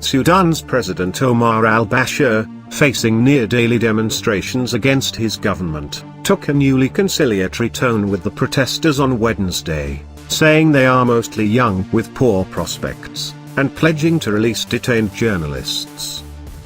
Sudan's President Omar al-Bashir, facing near-daily demonstrations against his government, took a newly conciliatory tone with the protesters on Wednesday, saying they are mostly young with poor prospects, and pledging to release detained journalists.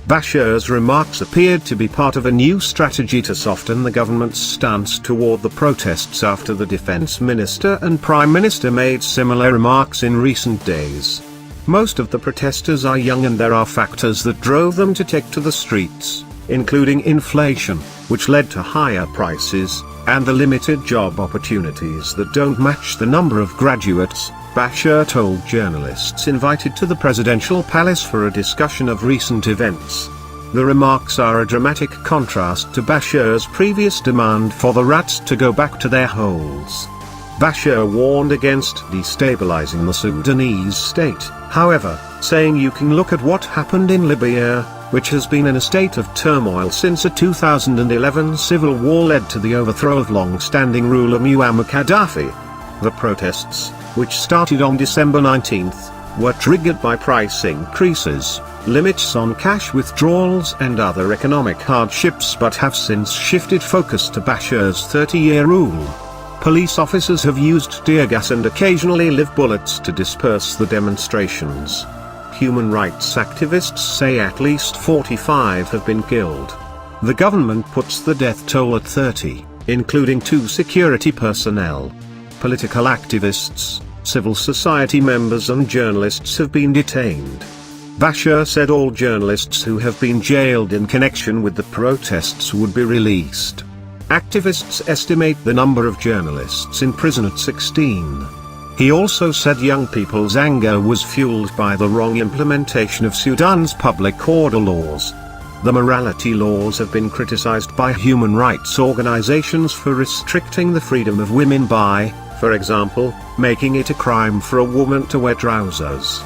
Bashir's remarks appeared to be part of a new strategy to soften the government's stance toward the protests after the defense minister and prime minister made similar remarks in recent days. Most of the protesters are young, and there are factors that drove them to take to the streets, including inflation, which led to higher prices, and the limited job opportunities that don't match the number of graduates, Bashir told journalists invited to the presidential palace for a discussion of recent events. The remarks are a dramatic contrast to Bashir's previous demand for the rats to go back to their holes. Bashir warned against destabilizing the Sudanese state, however, saying you can look at what happened in Libya, which has been in a state of turmoil since a 2011 civil war led to the overthrow of long-standing ruler Muammar Gaddafi. The protests, which started on December 19, were triggered by price increases, limits on cash withdrawals and other economic hardships, but have since shifted focus to Bashir's 30-year rule. Police officers have used tear gas and occasionally live bullets to disperse the demonstrations. Human rights activists say at least 45 have been killed. The government puts the death toll at 30, including 2 security personnel. Political activists, civil society members and journalists have been detained. Bashir said all journalists who have been jailed in connection with the protests would be released. Activists estimate the number of journalists in prison at 16. He also said young people's anger was fueled by the wrong implementation of Sudan's public order laws. The morality laws have been criticized by human rights organizations for restricting the freedom of women by, for example, making it a crime for a woman to wear trousers.